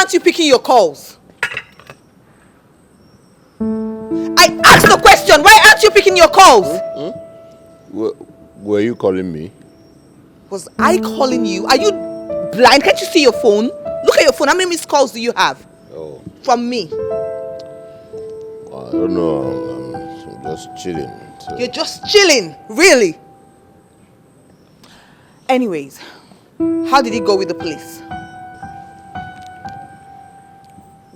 aren't you picking your calls? I asked the question, why aren't you picking your calls? Were you calling me? Was I calling you? Are you blind? Can't you see your phone? Look at your phone. How many missed calls do you have? Oh. From me? I don't know. I'm just chilling. So. You're just chilling? Really? Anyways, how did it go with the police?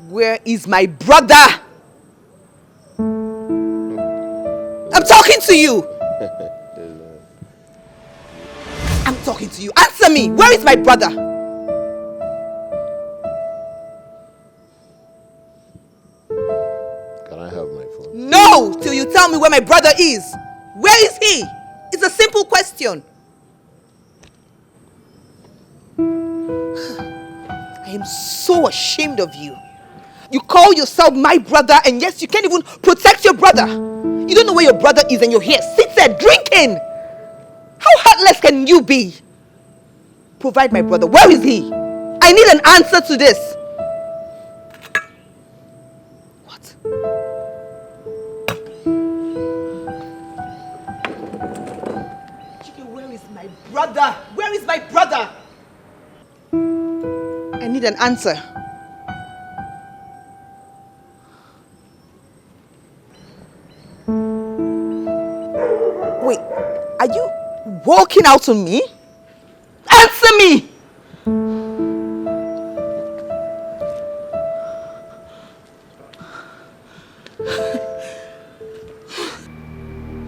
Where is my brother? I'm talking to you. I'm talking to you. Answer me. Where is my brother? Can I have my phone? No, till you tell me where my brother is. Where is he? It's a simple question. I am so ashamed of you. You call yourself my brother, and yes, you can't even protect your brother. You don't know where your brother is, and you're here, sit there drinking. How heartless can you be? Provide my brother. Where is he? I need an answer to this. What? Chike, where is my brother? Where is my brother? I need an answer. Wait, are you walking out on me? Answer me!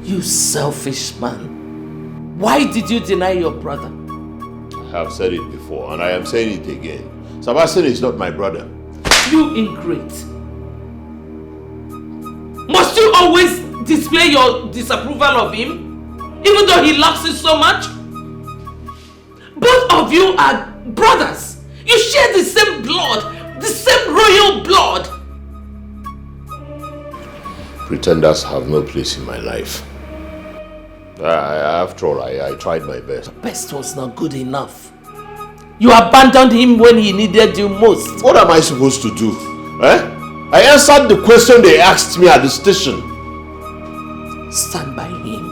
You selfish man. Why did you deny your brother? I have said it before, and I am saying it again. Sebastian is not my brother. You ingrate. Must you always display your disapproval of him? Even though he loves you so much? Both of you are brothers. You share the same blood, the same royal blood. Pretenders have no place in my life. After all, I tried my best. Best was not good enough. You abandoned him when he needed you most. What am I supposed to do? I answered the question they asked me at the station. Stand by him.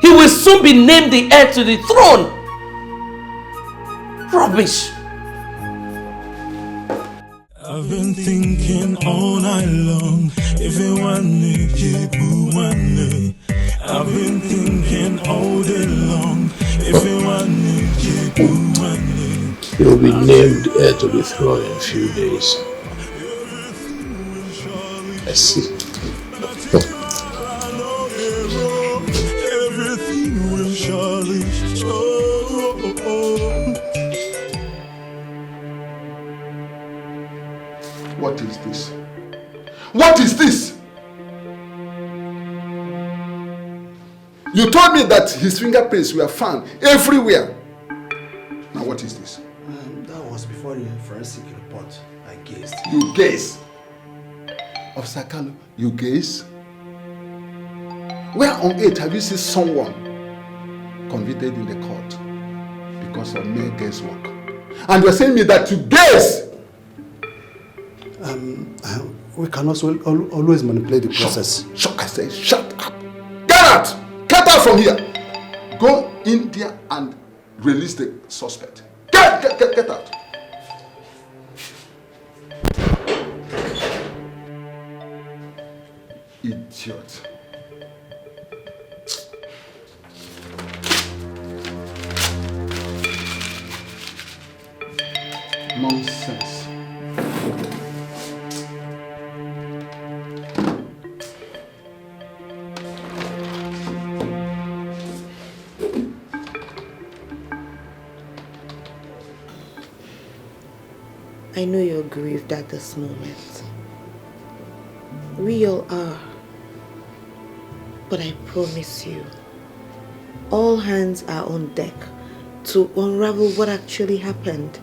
He will soon be named the heir to the throne. Rubbish. I've been thinking all night long. If you want me, you want me. I've been thinking all day long. If you want me, you want me. He will be named heir to the throne in a few days. I see. Everything will surely show. What is this? What is this? You told me that his fingerprints were found everywhere. Now what is this? That was before the forensic report. I guessed. You guess? Officer Kalu, you guess? Where on earth have you seen someone convicted in the court because of mere guesswork? And you're saying me that you guess? We can also always manipulate the process. Shut, I say, shut up. Get out! Get out from here. Go in there and release the suspect. Get out. Idiot. Nonsense. I know you're grieved at this moment. We all are. But I promise you, all hands are on deck to unravel what actually happened.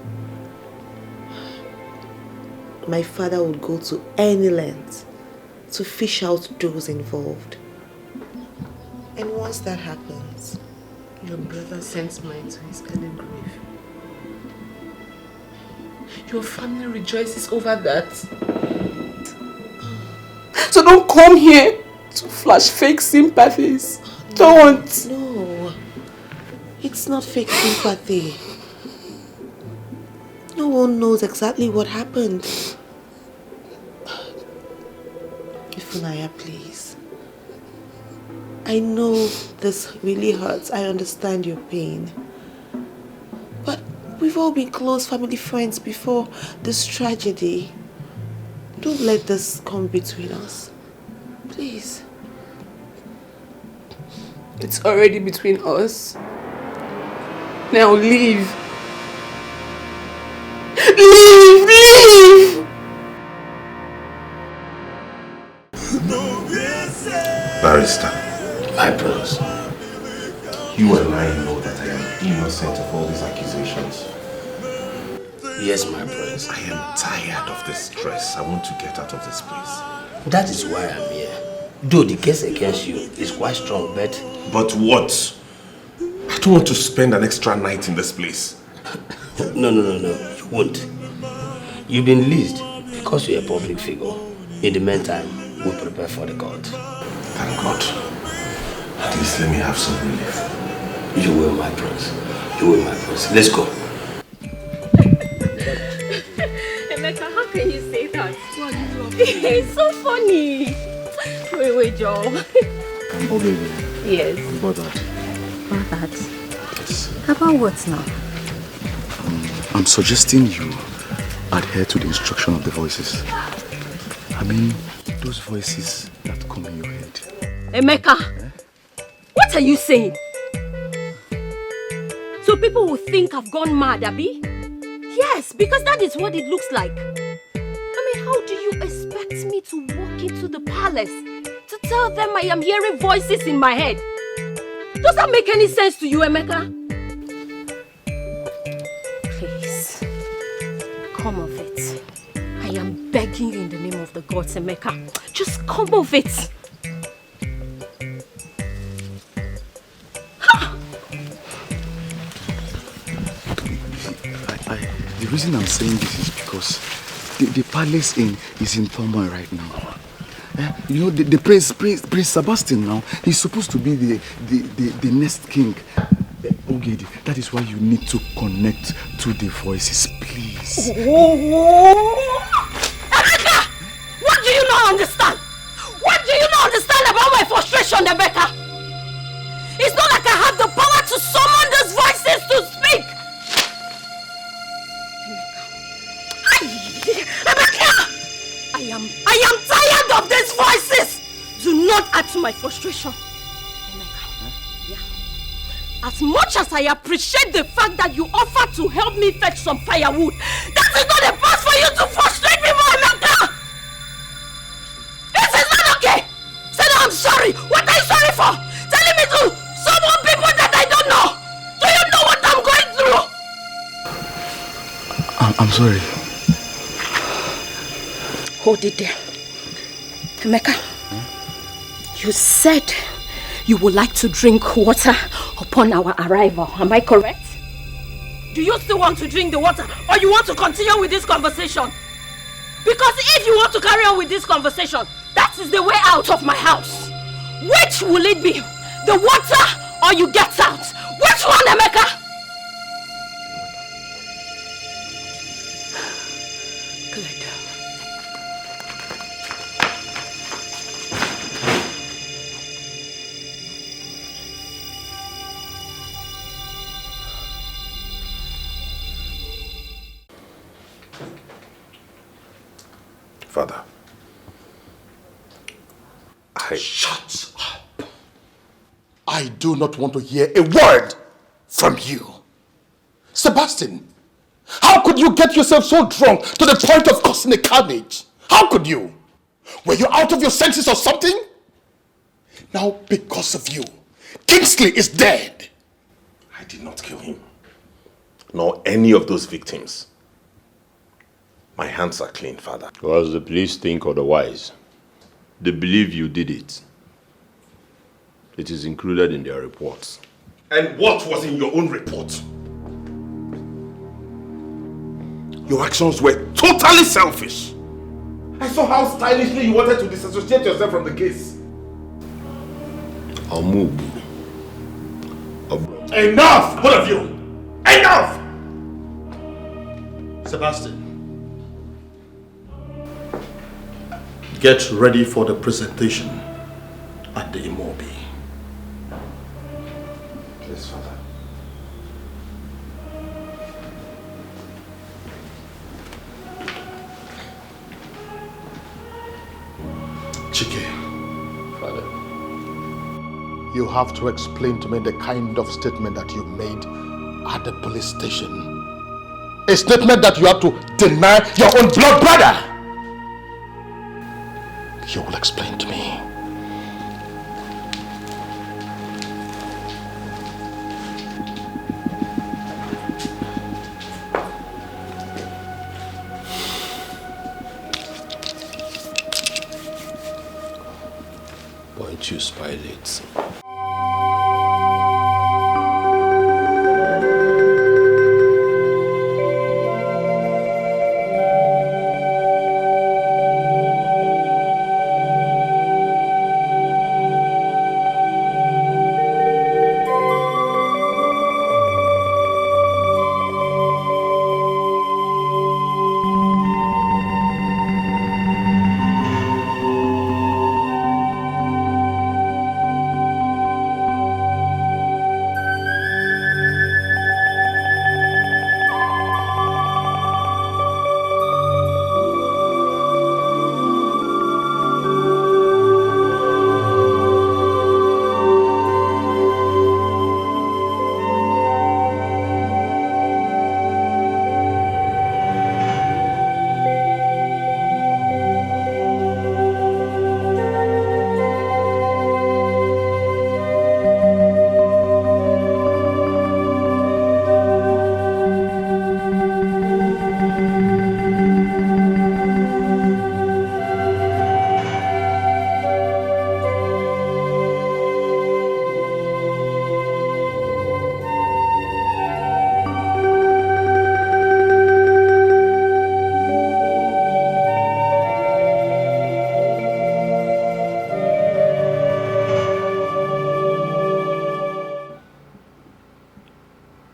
My father would go to any length to fish out those involved. And once that happens, your brother sends mine to his early grave. Your family rejoices over that. So don't come here to flash fake sympathies. Don't. No. It's not fake sympathy. No one knows exactly what happened. Ifunanya, please. I know this really hurts. I understand your pain. But we've all been close family friends before this tragedy. Don't let this come between us. Please. It's already between us. Now leave. Leave! Barrister, my prince, you and I know that I am innocent of all these accusations. Yes, my prince. I am tired of this stress. I want to get out of this place. That is why I'm here. Though the case against you is quite strong, but... But what? I don't want to spend an extra night in this place. No, you won't. You've been released because you're a public figure. In the meantime, we'll prepare for the court. Thank God. At least let me have some relief. You will, my prince. You will, my prince. Let's go. Emeka, how can you say that? Why are you laughing? It's so funny. Wait, Joe. Oh, baby. Yes. About that. About that? Yes. About what now? I'm suggesting you adhere to the instruction of the voices. I mean, those voices that come in your head. Emeka, what are you saying? So people will think I've gone mad, Abi? Yes, because that is what it looks like. I mean, how do you expect me to walk into the palace to tell them I am hearing voices in my head? Does that make any sense to you, Emeka? Please, come of it. I am begging you in the name of the gods, Emeka. Just come of it. The reason I'm saying this is because the palace is in turmoil right now. You know, the Prince Sebastian now, he's supposed to be the next king. Ogedi, that is why you need to connect to the voices, please. Rebecca! What do you not understand? What do you not understand about my frustration, Rebecca? It's not like I have the power to summon those voices to speak. Rebecca! I am tired of these voices. Do not add to my frustration. As much as I appreciate the fact that you offered to help me fetch some firewood, that is not a path for you to frustrate me more, Emeka! This is not okay! Say that I'm sorry! What are you sorry for? Telling me to summon people that I don't know! Do you know what I'm going through? I'm sorry. Hold it there. Emeka, you said you would like to drink water upon our arrival. Am I correct? Do you still want to drink the water or you want to continue with this conversation? Because if you want to carry on with this conversation, that is the way out of my house. Which will it be? The water or you get out? Which one, Emeka? Good. Father, Shut up. I do not want to hear a word from you. Sebastian, how could you get yourself so drunk to the point of causing a carnage? How could you? Were you out of your senses or something? Now, because of you, Kingsley is dead. I did not kill him, nor any of those victims. My hands are clean, Father. Because the police think otherwise. They believe you did it. It is included in their reports. And what was in your own report? Your actions were totally selfish. I saw how stylishly you wanted to disassociate yourself from the case. I'll move. Enough, both of you! Enough! Sebastian, get ready for the presentation at the Imobi. Yes, Father. Chike, Father. you have to explain to me the kind of statement that you made at the police station. A statement that you have to deny your own blood brother. You will explain to me. Pontius Pilate.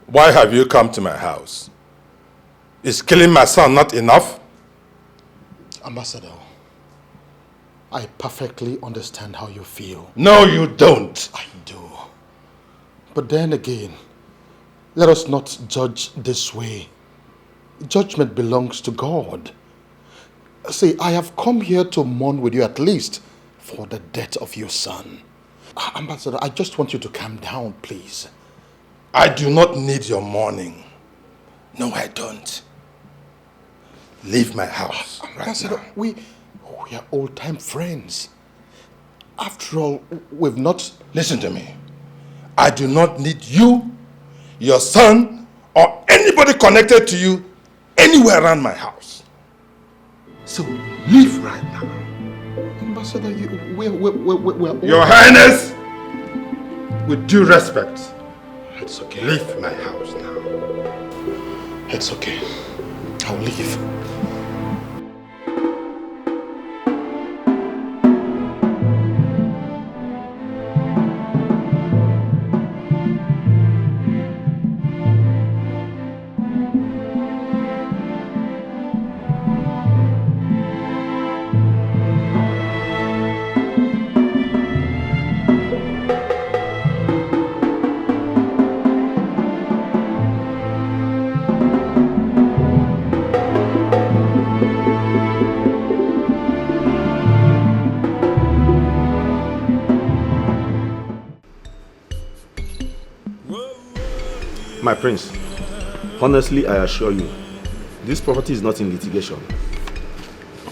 Why have you come to my house? Is killing my son not enough? Ambassador, I perfectly understand how you feel. No, you don't. I do. But then again, let us not judge this way. Judgment belongs to God. See, I have come here to mourn with you at least for the death of your son. Ambassador, I just want you to calm down, please. I do not need your mourning. No, I don't. Leave my house right Ambassador, now. we are old-time friends. After all, we've not... Listen to me. I do not need you, your son, or anybody connected to you anywhere around my house. So leave right now. Ambassador, we're Your Highness, with due respect, It's okay. leave my house now. It's okay. I'll leave. My prince, honestly, I assure you, this property is not in litigation.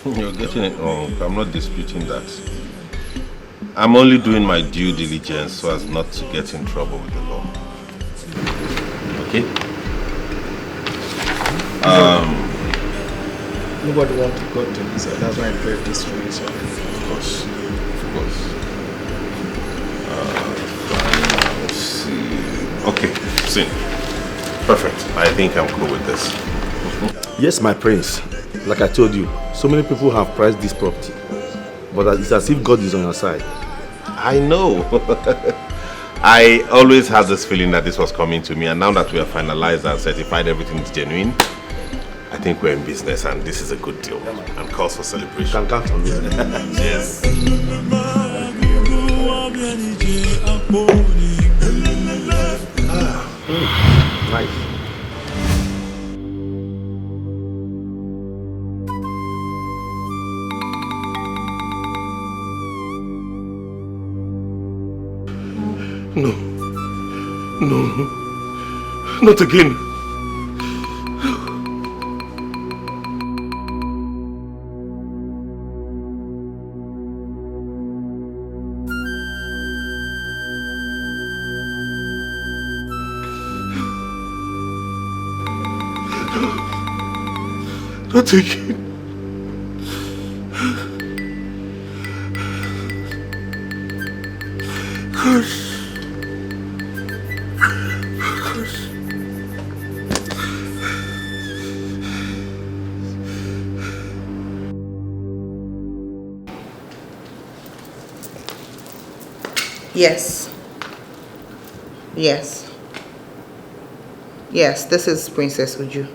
You're getting it wrong. I'm not disputing that. I'm only doing my due diligence so as not to get in trouble with the law. Okay? Nobody wants to go to this, so that's why I pray this for you, sir. Of course. Of course. Let's see. Okay, see. Perfect. I think I'm cool with this. Yes, my prince. Like I told you, so many people have prized this property. But it's as if God is on your side. I know. I always had this feeling that this was coming to me, and now that we have finalized and certified everything is genuine, I think we're in business and this is a good deal and calls for celebration. You can count on me. Cheers. Nice. No. No. Not again. Not again. Yes. Yes. Yes, this is Princess Uju.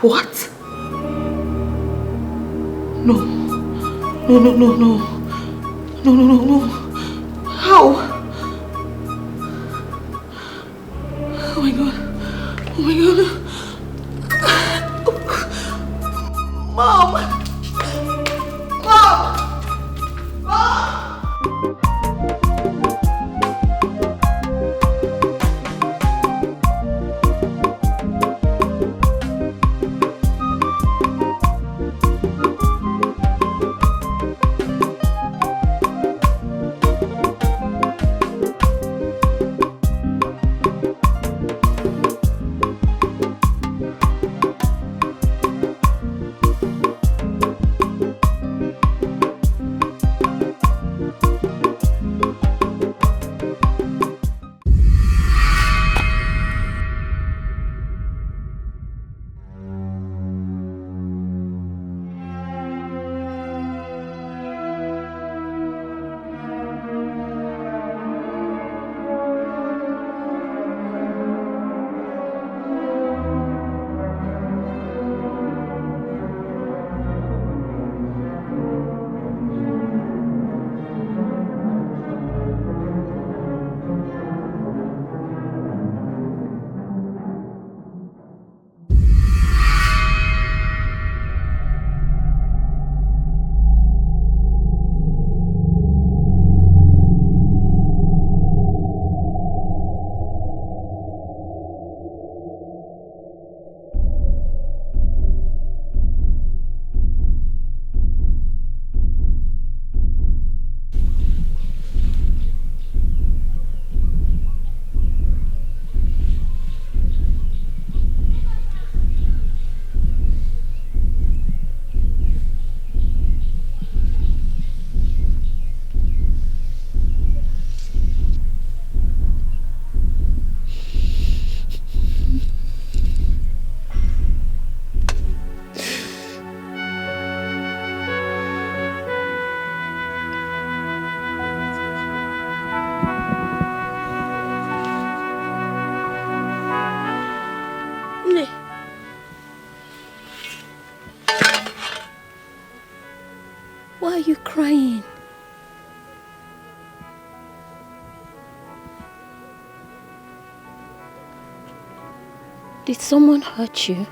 What? No. No, no, no, no. No, no, no, no. How? Oh my God. Oh my God. Mom! Mom! Why are you crying? Did someone hurt you?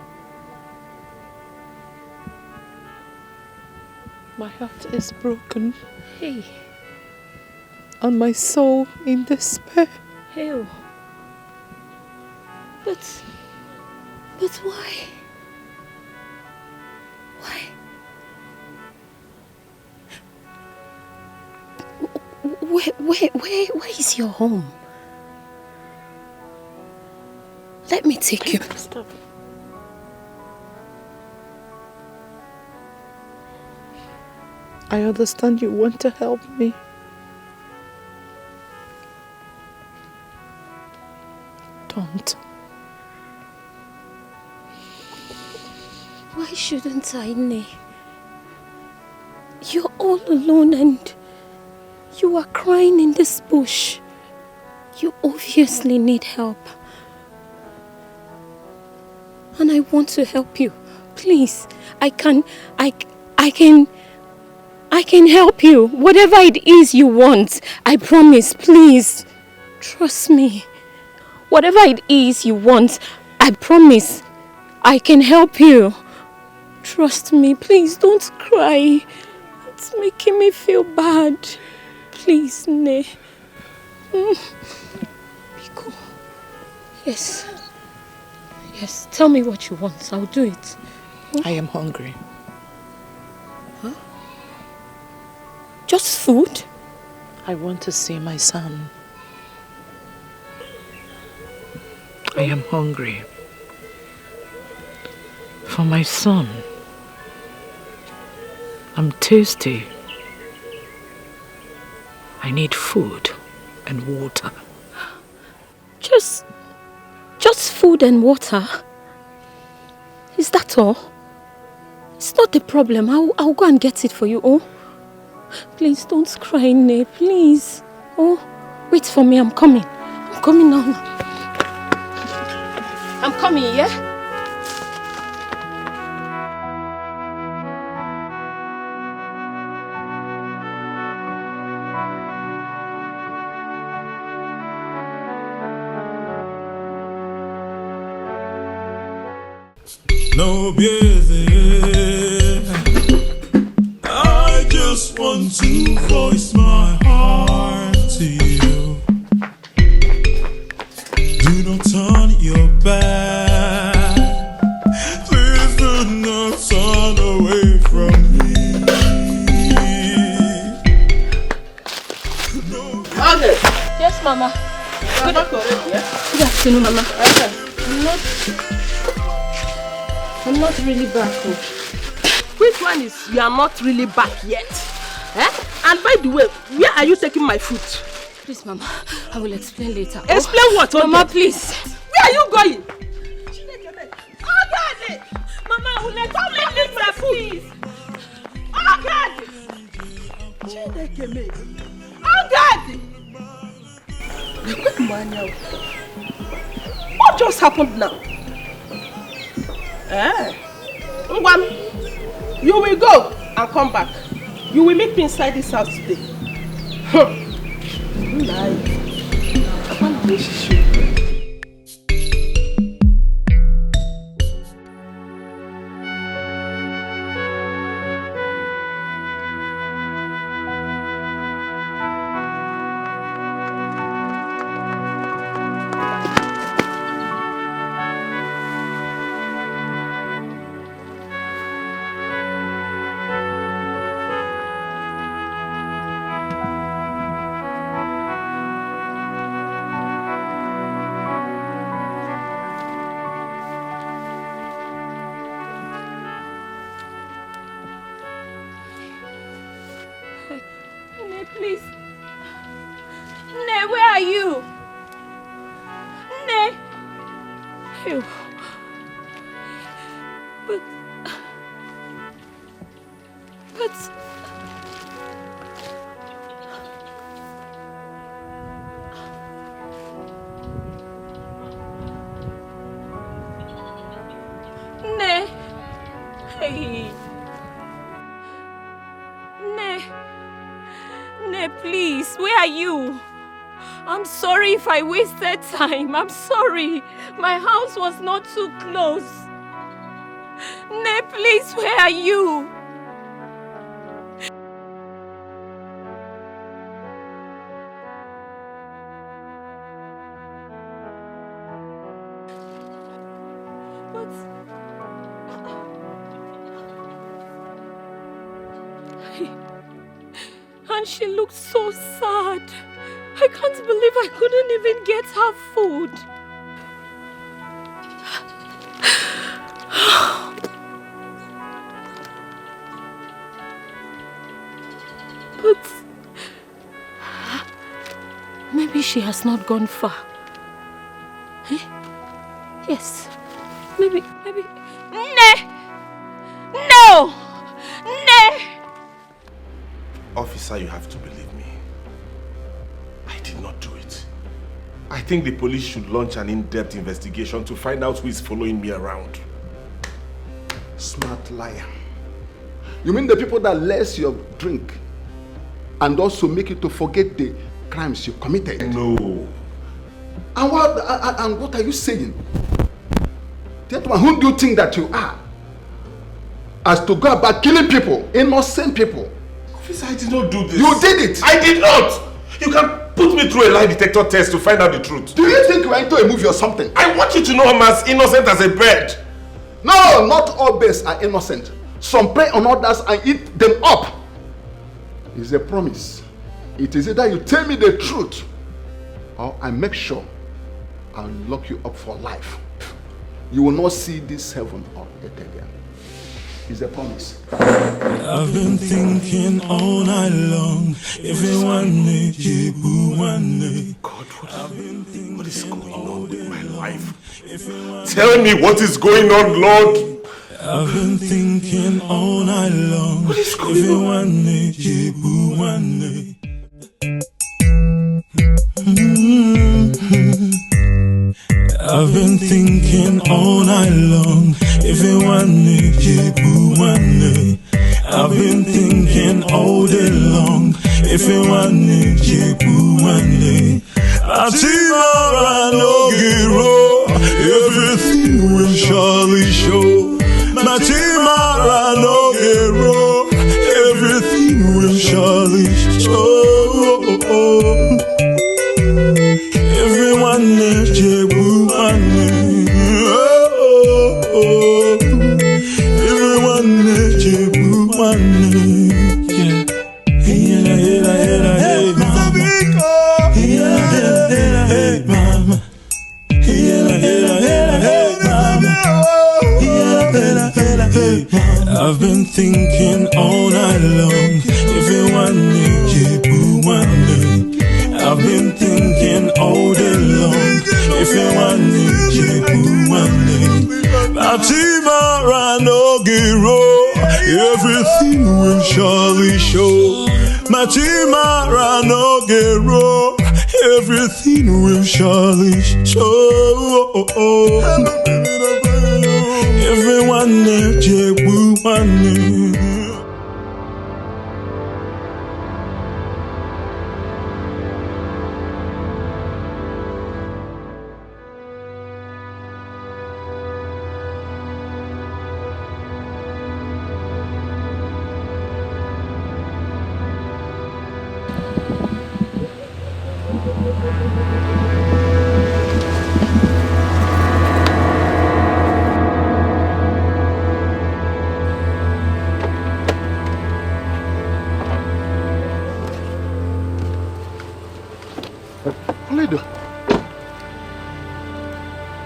My heart is broken. Hey. And my soul in despair. Hey. But why? Why? Where is your home? Let me take you. Stop. I understand you want to help me. don't. Why shouldn't I, Ne? You're all alone and you are crying in this bush. You obviously need help. And I want to help you. Please, I can help you. Whatever it is you want, I promise, please. Trust me. Whatever it is you want, I promise, I can help you. Trust me, please don't cry. It's making me feel bad. Please, Ne. Biko. Yes. Yes, tell me what you want. I'll do it. I am hungry. Huh? Just food? I want to see my son. I am hungry. For my son. I'm thirsty. I need food and water. Just food and water? Is that all? It's not the problem. I'll go and get it for you, oh? Please don't cry, Ne, please. Oh, wait for me, I'm coming. I'm coming now. I'm coming, yeah? No busy. I just want to voice my heart to you. Do not turn your back. Please do not turn away from me. Okay. Yes, Mama. Good afternoon, Mama. I'm not really back home. Which one is you are not really back yet? Eh? And by the way, where are you taking my food? Please, Mama, I will explain later. Explain what? Mama, please. Where are you going? Oh, God! Mama, will let me leave my food. Oh, God! Oh, God! What just happened now? Ngwan, you will go and come back. You will meet me inside this house today. Please. Ne, where are you? Ne. Ew. But... Ne. Hey. Ne, please, where are you? I'm sorry if I wasted time. I'm sorry. My house was not too close. Ne, please, where are you? And she looked so sad. I can't believe I couldn't even get her food. But maybe she has not gone far. Eh? Yes. Maybe. No! Officer, you have to believe me. I did not do it. I think the police should launch an in-depth investigation to find out who is following me around. Smart liar. You mean the people that less your drink and also make you to forget the crimes you committed? No. And what are you saying? Gentlemen, who do you think that you are? As to go about killing people, innocent people. Officer, I did not do this. You did it! I did not! You can put me through a lie detector test to find out the truth. Do you think you are into a movie or something? I want you to know I'm as innocent as a bird. No, not all birds are innocent. Some prey on others and eat them up. It's a promise. It is either you tell me the truth or I make sure I'll lock you up for life. You will not see this heaven or earth again. It's a promise. I've been thinking all night long. If you want me, you want me. God, what is going on with my life? Tell me what is going on, Lord. I've been thinking all night long. What is going on? If you want me, you want me. I've been thinking all night long. If you want me, you want me. I've been thinking all day long. If you want me, you want me. Tomorrow no hero. Everything will surely show. Tomorrow no hero. Everything will surely show. Everyone needs you, money. Everyone needs you, money. Hey, mama. Hey, mama. Hey, mama. I've been thinking all night long. If you want me, you want me. I've been thinking all day long. If you want me, you want me. Tomorrow no hero. Everything will surely show. Tomorrow no hero. Everything will surely show. Everyone needs you, woman.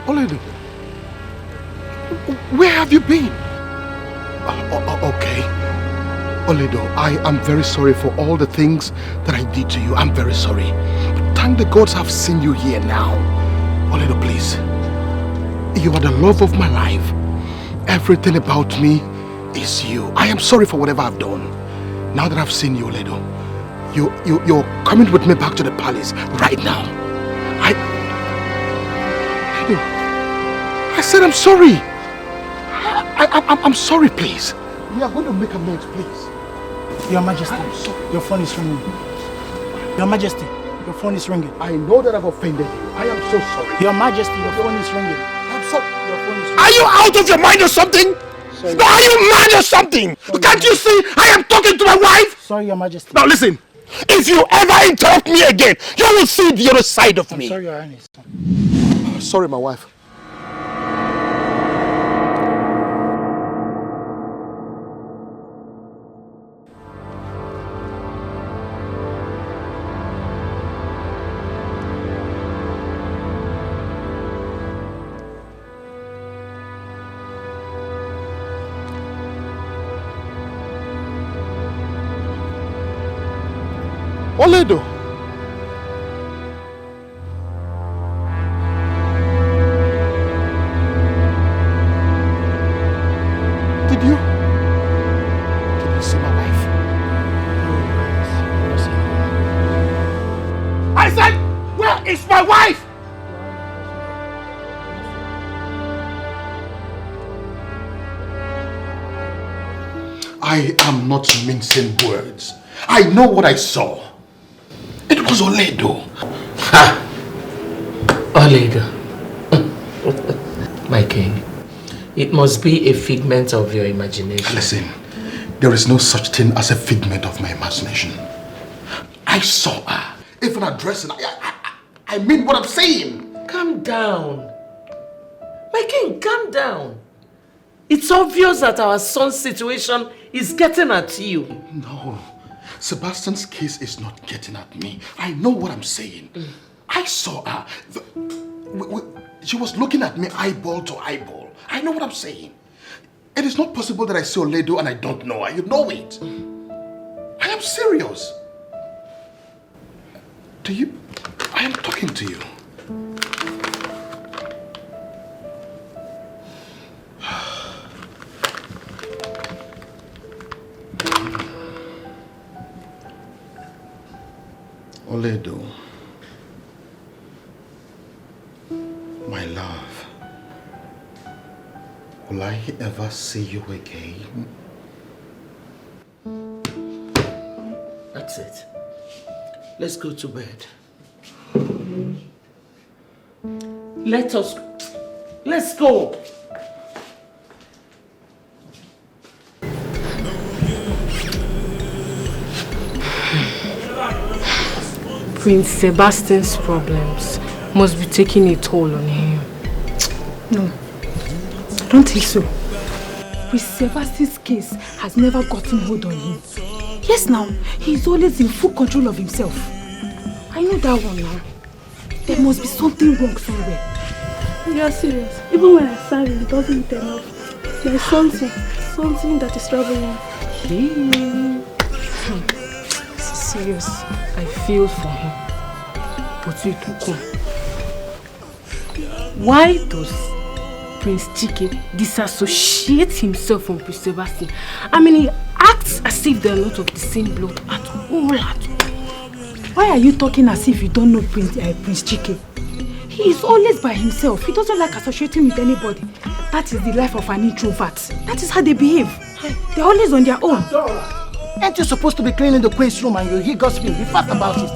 Oledo, where have you been? Okay. Oledo, I am very sorry for all the things that I did to you. I'm very sorry. But thank the gods I've seen you here now. Oledo, please. You are the love of my life. Everything about me is you. I am sorry for whatever I've done. Now that I've seen you, Oledo, you're coming with me back to the palace right now. I said I'm sorry. I'm sorry, please. We are going to make amends, please. Your Majesty, your phone is ringing. Your Majesty, your phone is ringing. I know that I've offended you. I am so sorry. Your Majesty, your phone is ringing. I'm sorry. Your phone is ringing. Are you out of your mind or something? Sorry. No, are you mad or something? Sorry, Can't you see I am talking to my wife? Sorry, Your Majesty. Now listen. If you ever interrupt me again, you will see the other side of me. Sorry, Your Highness. Sorry, my wife. Oledo. I am not mincing words. I know what I saw. It was Oledo. Ha! Oledo. My king, it must be a figment of your imagination. Listen, there is no such thing as a figment of my imagination. I saw her. Even her dressing. I mean what I'm saying. Calm down. My king, calm down. It's obvious that our son's situation is getting at you. No. Sebastian's case is not getting at me. I know what I'm saying. I saw her. She was looking at me eyeball to eyeball. I know what I'm saying. It is not possible that I see Oledo and I don't know her. You know it. I am serious. I am talking to you. Oledo, my love, will I ever see you again? That's it. Let's go to bed. Let's go. Prince Sebastian's problems must be taking a toll on him. No, I don't think so. Prince Sebastian's case has never gotten hold on him. Yes, now, he's always in full control of himself. I know that one now. There must be something wrong somewhere. You're serious. Even when I sang, it doesn't hit enough. There's something that is troubling me. This is serious. I feel for him. But it will come. Why does Prince Chike disassociate himself from Prince Sebastian? I mean, he acts as if they're not of the same blood at all. Why are you talking as if you don't know Prince Chike? He is always by himself. He doesn't like associating with anybody. That is the life of an introvert. That is how they behave. They're always on their own. Ain't you supposed to be cleaning the queen's room and you hear gossiping? Be fast about it.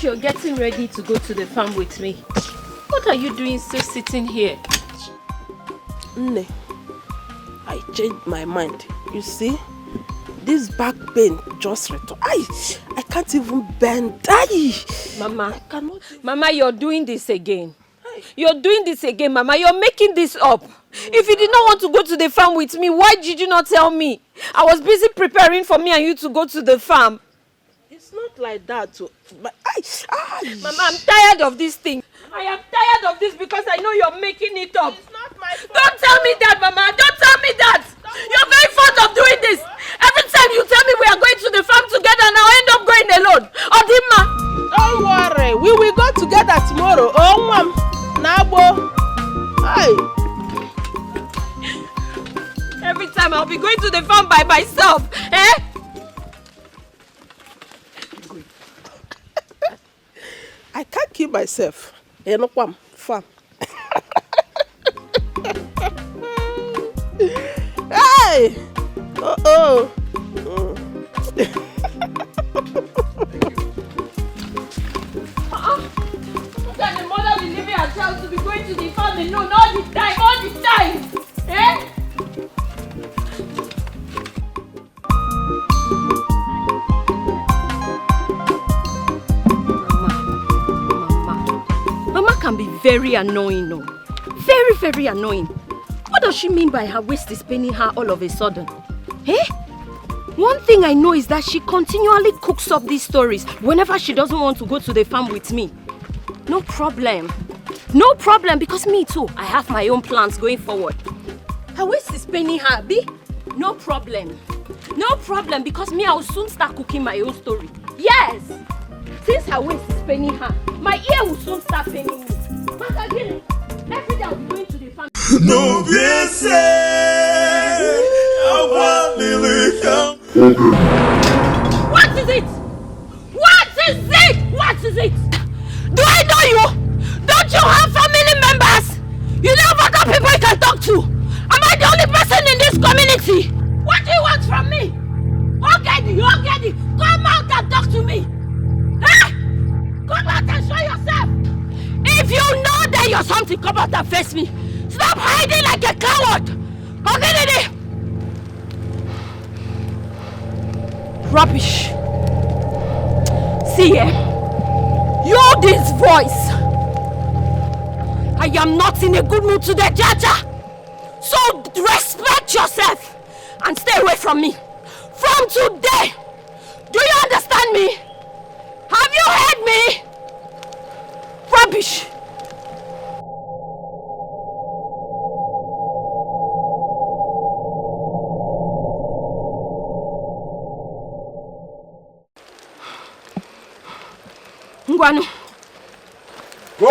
You're getting ready to go to the farm with me. What are you doing still sitting here? Nne, I changed my mind. You see, this back pain just returned. I can't even bend. Mama, you're doing this again. You're doing this again, Mama. You're making this up. If you did not want to go to the farm with me, why did you not tell me? I was busy preparing for me and you to go to the farm. It's not like that. Mama, I'm tired of this thing. I am tired of this because I know you're making it up. It's not my fault. Don't tell me that, Mama. Don't tell me that. You're very fond of doing this. Every time you tell me we are going to the farm together and I'll end up going alone. Odima. Don't worry. We will go together tomorrow. Oh, Mom. Nabo. Hey. Every time I'll be going to the farm by myself. Eh? I can't keep myself. Farm. Hey! Oh. Look at the mother will leave her child to be going to the farm alone all the time. Eh? Mama can be very annoying, no? Very, very annoying. What does she mean by her waist is paining her all of a sudden? Eh? One thing I know is that she continually cooks up these stories whenever she doesn't want to go to the farm with me. No problem. No problem, because me too, I have my own plans going forward. Her waist is paining her, Abi? No problem. No problem, because me, I will soon start cooking my own story. Yes! Since her waist is paining her, my ear will soon start paining me. But again, every day I'll be going to the farm. No, this What is it? What is it? What is it? Do I know you? Don't you have family members? You know other people you can talk to? Am I the only person in this community? What do you want from me? Okay, come out and talk to me. Eh? Come out and show yourself. If you know that you're something, come out and face me. Stop hiding like a coward. Okay, rubbish. See, you this voice. I am not in a good mood today, Jaja. So respect yourself and stay away from me. From today. Do you understand me? Have you heard me? Rubbish. Ngwanu. Go!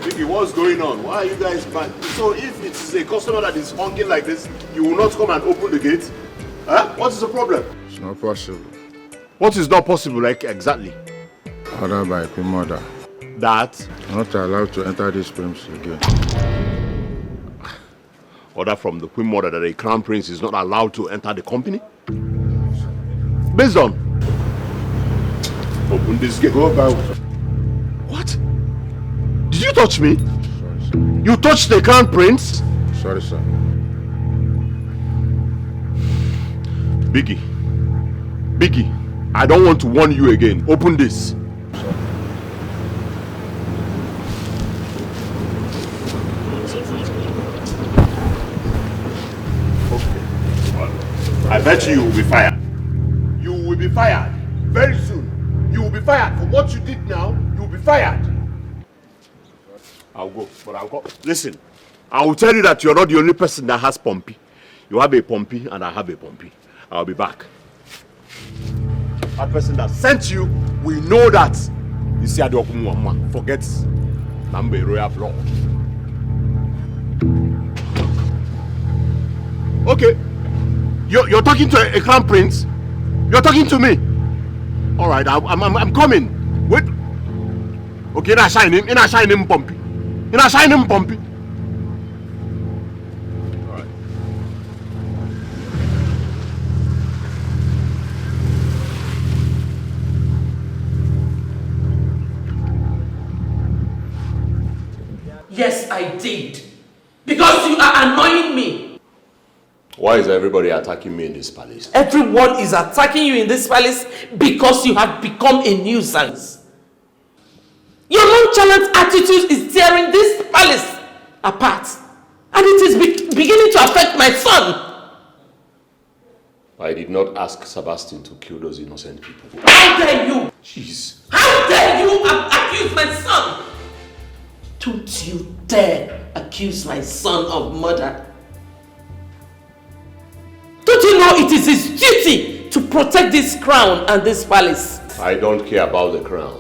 Vicky, what's going on? Why are you guys back? So if it's a customer that is honking like this, you will not come and open the gate? Huh? What is the problem? It's not possible. What is not possible, like exactly? Order by Queen Mother. That? Not allowed to enter this premises again. Order from the Queen Mother that a crown prince is not allowed to enter the company? Based on? Open this gate. Go back. What? Did you touch me? Sorry, sir. You touched the crown prince? Sorry, sir. Biggie, I don't want to warn you again. Open this. I bet you will be fired. You will be fired very soon. You will be fired for what you did now. You will be fired. I'll go, but I'll go. Listen, I will tell you that you're not the only person that has Pompey. You have a Pompey and I have a Pompey. I'll be back. That person that sent you, we know that. You see, forget number royal blood. Okay. You're talking to a crown prince? You're talking to me? All right, I'm coming. Wait. Okay, I shine him. Pompey. Pompey. All right. Yes, I did. Because you are annoying me. Why is everybody attacking me in this palace? Everyone is attacking you in this palace because you have become a nuisance. Your nonchalant attitude is tearing this palace apart. And it is beginning to affect my son. I did not ask Sebastian to kill those innocent people. How dare you? Jeez. How dare you accuse my son? Don't you dare accuse my son of murder. Don't you know it is his duty to protect this crown and this palace? I don't care about the crown.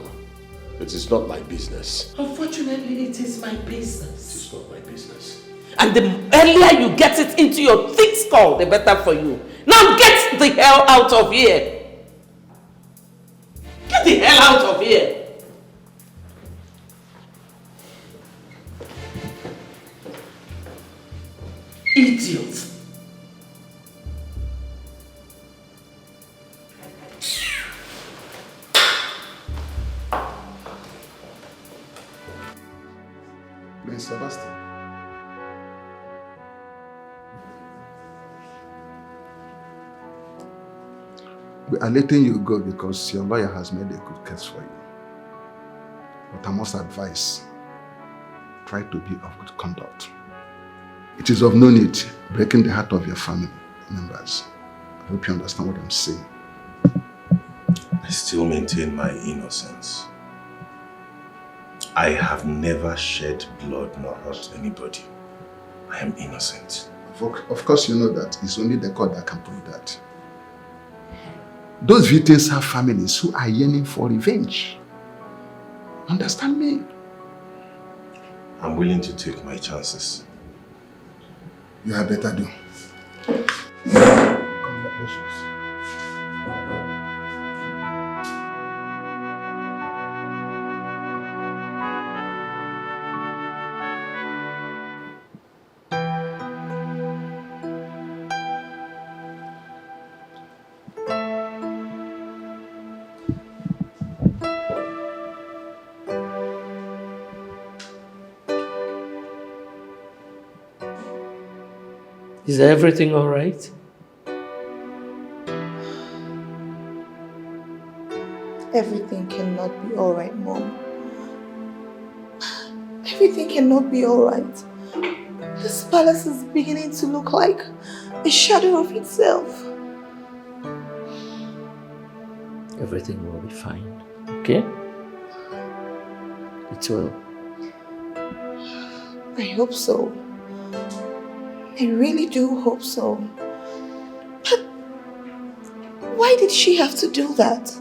It is not my business. Unfortunately, it is my business. It is not my business. And the earlier you get it into your thick skull, the better for you. Now get the hell out of here. Get the hell out of here. Idiot. Prince Sebastian. We are letting you go because your lawyer has made a good case for you. But I must advise, try to be of good conduct. It is of no need breaking the heart of your family members. I hope you understand what I'm saying. I still maintain my innocence. I have never shed blood nor hurt anybody. I am innocent. Of course you know that. It's only the court that can prove that. Those victims have families who are yearning for revenge. Understand me? I'm willing to take my chances. You had better do. Congratulations. Is everything all right? Everything cannot be all right, Mom. Everything cannot be all right. This palace is beginning to look like a shadow of itself. Everything will be fine, okay? It will. I hope so. I really do hope so. But why did she have to do that?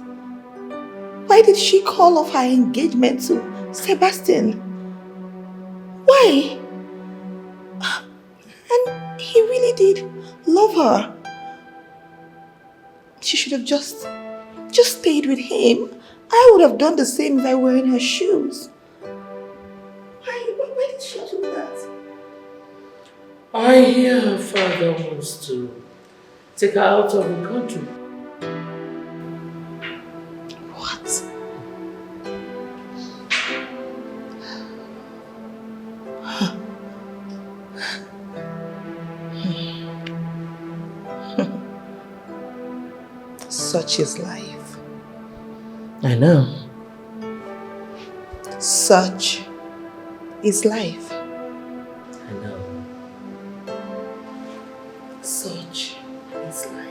Why did she call off her engagement to Sebastian? Why? And he really did love her. She should have just stayed with him. I would have done the same if I were in her shoes. Why did she do that? I hear her father wants to take her out of the country. What? Such is life. I know. Such is life. I know. Such is life.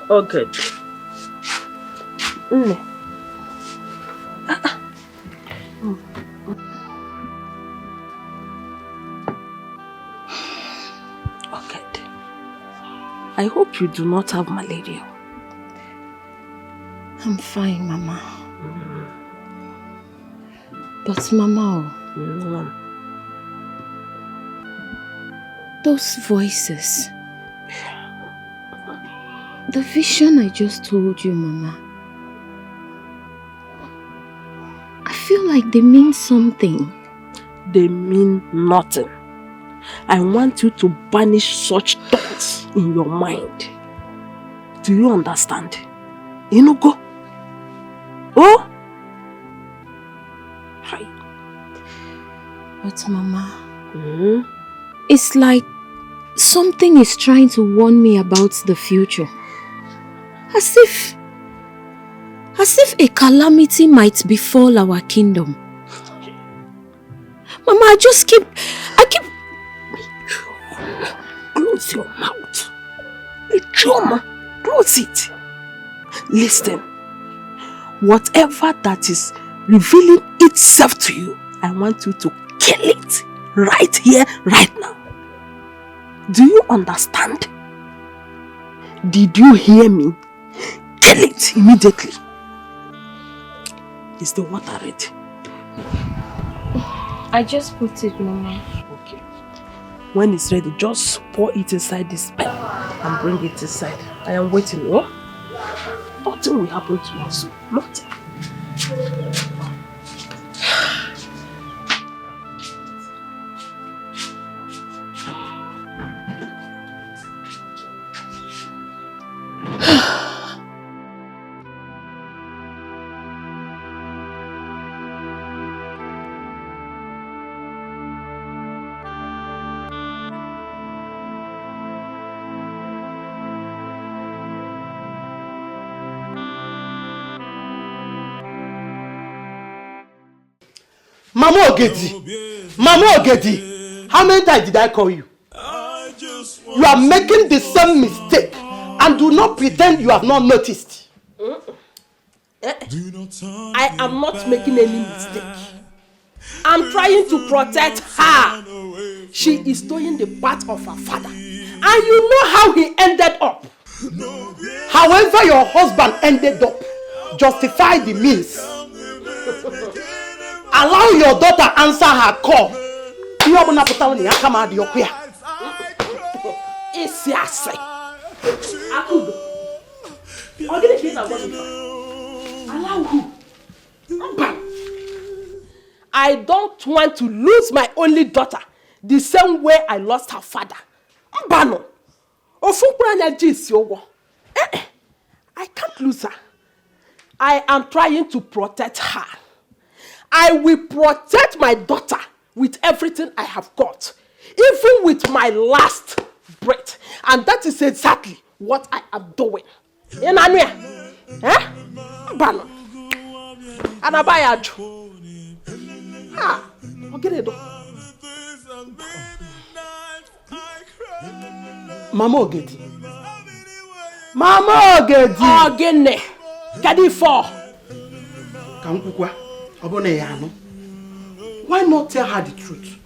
Oh, good. Okay. I hope you do not have malaria. I'm fine, Mama. But Mama, those voices, the vision I just told you, Mama, I feel like they mean something. They mean nothing. I want you to banish such thoughts in your mind. Do you understand? Inugo? Oh? Hi. But Mama, it's like something is trying to warn me about the future. As if a calamity might befall our kingdom. Mama, I keep... Close your mouth. Choma, close it. Listen. Whatever that is revealing itself to you, I want you to kill it right here, right now. Do you understand? Did you hear me? Kill it immediately. Is the water ready? I just put it, Mama. Okay. When it's ready, just pour it inside this pen and bring it inside. I am waiting, oh? Nothing will happen to us. Nothing. Mama Ogedi, how many times did I call you? You are making the same mistake and do not pretend you have not noticed. I am not making any mistake. I'm trying to protect her. She is doing the part of her father. And you know how he ended up. However your husband ended up, justify the means. Allow your daughter answer her call. It's yes. Allow who? I don't want to lose my only daughter the same way I lost her father. I can't lose her. I am trying to protect her. I will protect my daughter with everything I have got, even with my last breath. And that is exactly what I am doing. Bano. Anabayaju. Ha. Ogeredo. Mama Ogedi. Mama Ogedi. Ogene. Kadi for. Kankukwa. Obone yano. Why not tell her the truth?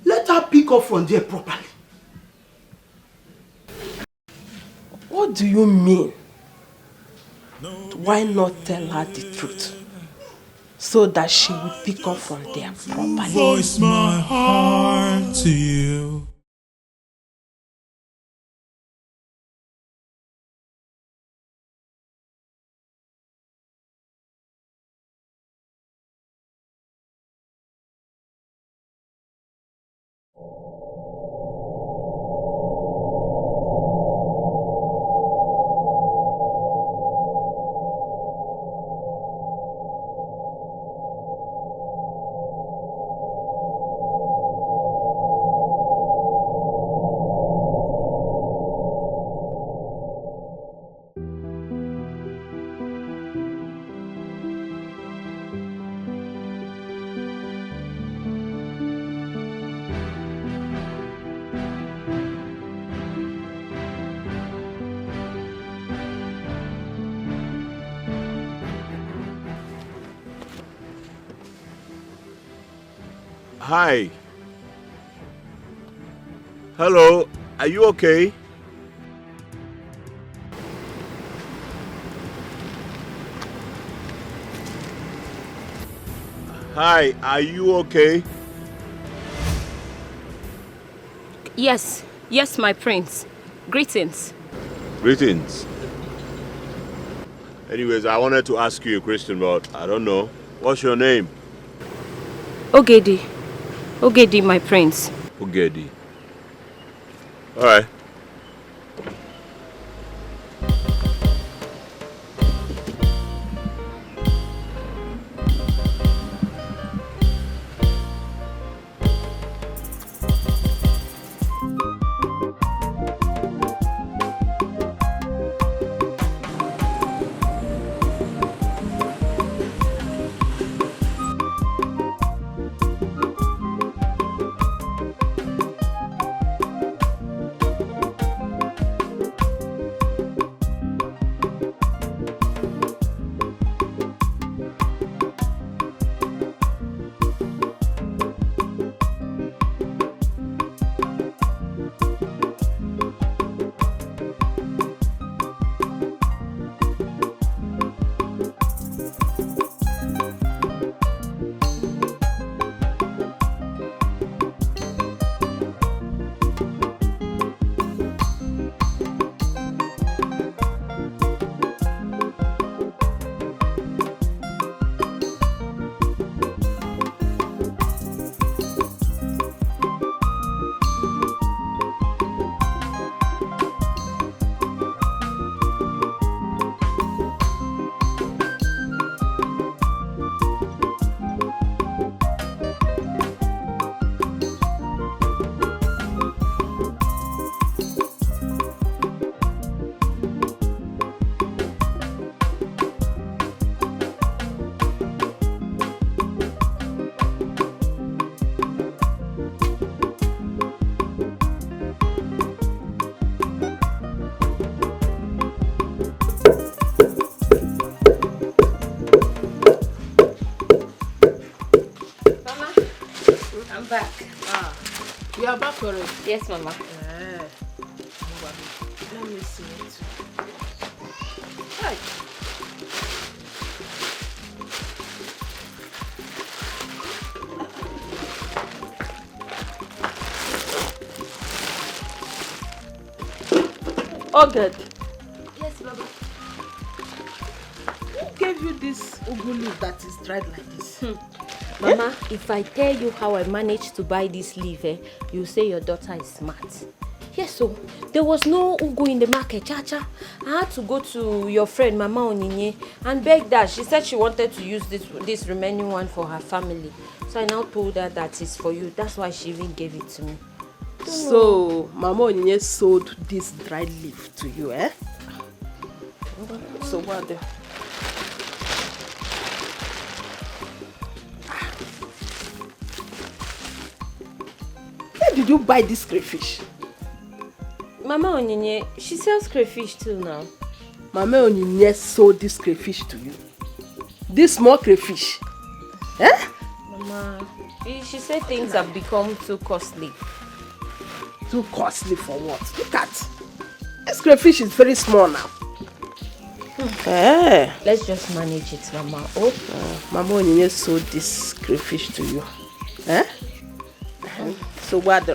Let her pick up from there properly. What do you mean? Why not tell her the truth? So that she will pick up from there properly. Voice my heart to you. Hi. Hello, are you okay? Hi, are you okay? Yes, yes, my prince. Greetings. Greetings. Anyways, I wanted to ask you a question, but I don't know. What's your name? Ogedi. Ogedi, my prince. Ogedi. Alright. You are back already? Yes, Mama. Let me see it. Hi. Oh, good. Yes, Baba. Who gave you this ugu leaf that is dried like this? Mama, if I tell you how I managed to buy this leaf, you say your daughter is smart. Yes, so there was no ugu in the market, Chacha. I had to go to your friend, Mama Oninye, and beg that. She said she wanted to use this remaining one for her family. So I now told her that it's for you. That's why she even gave it to me. So, Mama Oninye sold this dried leaf to you, eh? So what the... Where did you buy this crayfish? Mama Onyinye, she sells crayfish too now. Mama Onyinye sold this crayfish to you. This small crayfish. Eh? Mama, she said things have become too costly. Too costly for what? Look at. This crayfish is very small now. Let's just manage it, Mama. Mama Onyinye sold this crayfish to you. So what?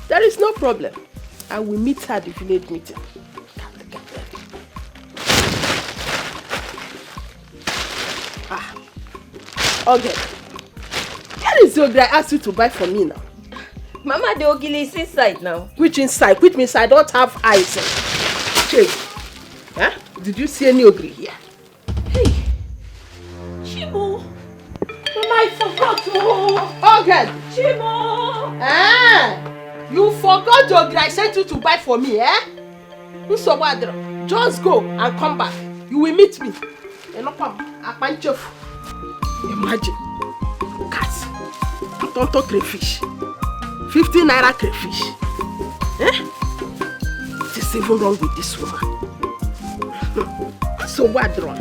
There is no problem. I will meet her at the village meeting. Okay. Where is the ogre I asked you to buy for me now? Mama, the ogili is inside now. Which inside? Which means I don't have eyes. Check. Did you see any ogre here? Hey, Chibo. Mama, I forgot. Okay. Chibo. You forgot the ogre I sent you to buy for me, Just go and come back. You will meet me. Imagine. Cats. Tonto crayfish. 50 naira crayfish. What is even wrong with this woman? So what wrong?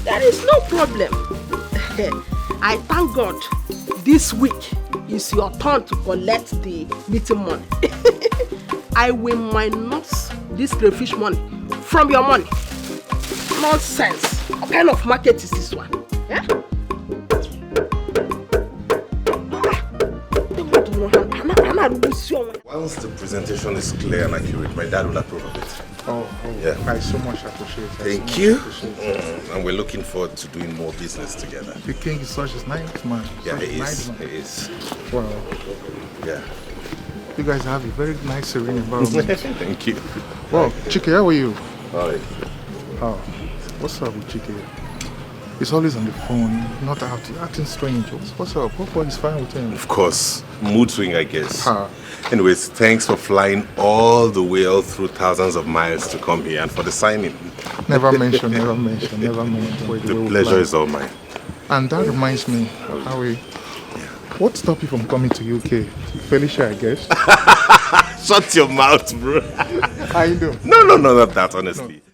There is no problem. I thank God this week is your turn to collect the meeting money. I will minus this crayfish money from your money. Nonsense. What kind of market is this one? Once the presentation is clear and accurate, my dad will approve of it. Yeah. I so much appreciate it. Thank you. And we're looking forward to doing more business together. The king is such a nice man. Yeah, such he nice is. man. He is. Wow. Yeah. You guys have a very nice, serene environment. Thank you. Wow, Chike, how are you? Hi. Oh, what's up with Chike? He's always on the phone, not out, acting strange. What's up? What is fine with him? Of course. Mood swing, I guess. Anyways, thanks for flying all the way all through thousands of miles to come here and for the signing. Never mention. The pleasure is all mine. And that reminds me, Howie, what stopped you from coming to UK? Felicia, I guess. Shut your mouth, bro. I know. No, not that, honestly. No.